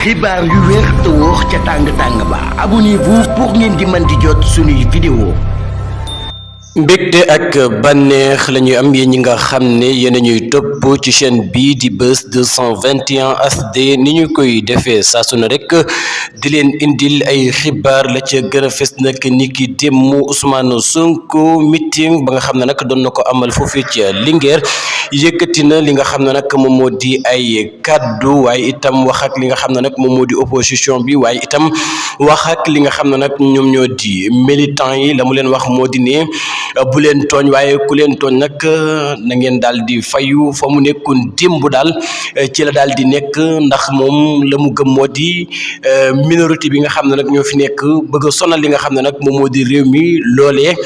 xibaar yu wér te wóor ca tàng ba abonnez-vous pour ngeen di mën di jot suñuy vidéo. mbégte ak bànneex la ñuy am yéen ñi nga xam ne yéen a ñuy topp ci chaîne bii di Buzz 221 HD ni ñu koy defee saa su ne rek di leen indil ay xibaar la ca gën a fës nag ni ki démb Ousmane Sonko meeting ba nga xam ne nag doon na ko amal foofii ci Linguère yëkkati na li nga xam ne nag moom moo di ay kaddu waaye itam wax ak li nga xam ne nag moom moo di opposition bi waaye itam wax ak li nga xam ne nag ñoom ñoo di militants yi la mu leen wax moo di ne bu leen tooñ waaye ku leen tooñ nag na ngeen daal di fayu fa mu nekkoon démb daal ci la daal di nekk ndax moom la mu gëm moo di minorité bi nga xam ne nag ñoo fi nekk bëgg a sonal li nga xam ne nag moom moo di réew mi loolee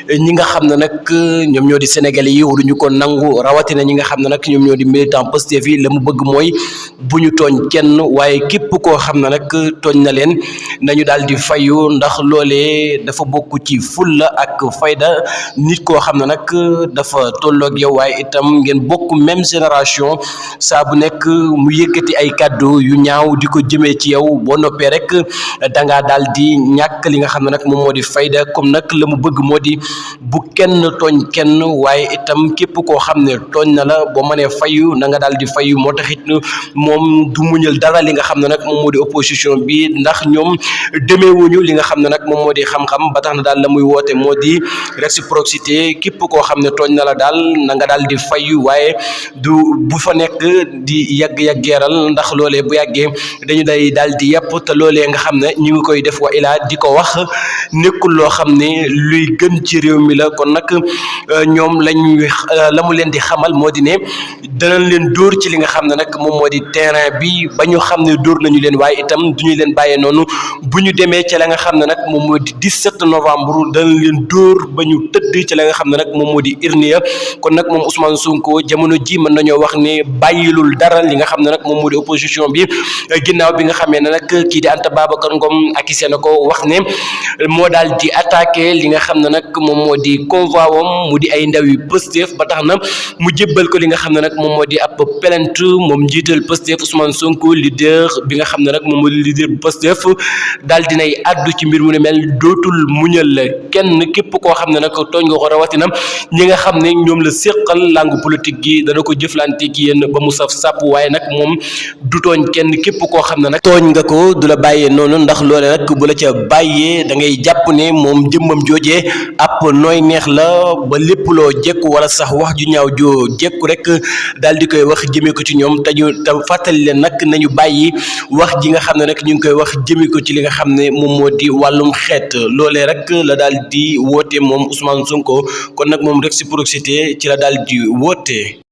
ñi nga xam ne nag ñoom ñoo di sénégalais yi waruñu ko nangu rawatina ñi nga xam ne nag ñoom ñoo di militant Pastef yi la mu bëgg mooy bu ñu tooñ kenn waaye képp koo xam ne nag tooñ na leen nañu daal di fayu ndax loolee dafa bokk ci fulla ak fayda nit koo xam ne nag dafa tolloog yow waaye itam ngeen bokk même génération saa bu nekk mu yëkkati ay kàddu yu ñaaw di ko jëmee ci yow boo noppee rek dangaa daal di ñàkk li nga xam ne nag moom moo di fayda comme nag la mu bëgg moo di bu kenn tooñ kenn waaye itam képp koo xam ne tooñ na la boo mënee fayu na nga daal di fayu moo taxit moom du muñal dara li nga xam ne nag moom moo di opposition bi ndax ñoom demeewuñu li nga xam ne nag moom moo di xam-xam ba tax na daal la muy woote moo di réciprocité képp koo xam ne tooñ na la daal na nga daal di fayu waaye du bu fa nekk di yàgg-yàggeeral ndax loolee bu yàggee dañu day daal di yàpp te loolee nga xam ne ñu ngi koy def wa ilaa di ko wax nekkul loo xam ne luy gën ci réew mi la kon nag ñoom la mu leen di xamal moo di ne danañ leen dóor ci li nga xam ne nag moom moo di terrain bi ba ñu xam ne dóor nañu leen waaye itam duñu leen bàyyee noonu bu ñu demee ci la nga xam ne nag moom moo di 17 novembre danañ leen dóor ba ñu tëdd ci la nga xam ne nag moom moo di urne kon nag moom Ousmane Sonko jamono ji mën nañoo wax ne bàyyilul dara li nga xam ne nag moom moo di opposition bi ginnaaw bi nga xamee ne nag kii di Anta Babacar Ngom akise na ko wax ne moo daal di attaqué li nga xam ne nag moom moo di convoi wam mu di ay ndaw yu Pastef ba tax na mu jébbal ko li nga xam ne nag moom moo di ab plainte moom njiital Pastef Ousmane Sonko leader bi nga xam ne nag moom moo di leader bu Pastef daal dinay addu ci mbir mu ne mel dootul muñal kenn képp koo xam ne nag tooñ nga ko rawatina ñi nga xam ne ñoom la séqal langue politique gi dana ko jëflante ki yéen ba mu saf sàpp waaye nag moom du tooñ kenn képp koo xam ne nag tooñ nga ko du la bàyyee noonu ndax loole nag bu la ca bàyyee da ngay jàpp ne moom jëmmam joojee ab nooy neex la ba lépp loo jekku wala sax wax ju ñaaw joo jekku rek daal di koy wax jëmee ko ci ñoom te fàttali leen nag nañu bàyyi wax ji nga xam ne nag ñu ngi koy wax jëmee ko ci li nga xam ne moom moo di wàllum xeet loolee rek la daal di woote moom Ousmane Sonko kon nag moom réciprocité ci la daal di woote.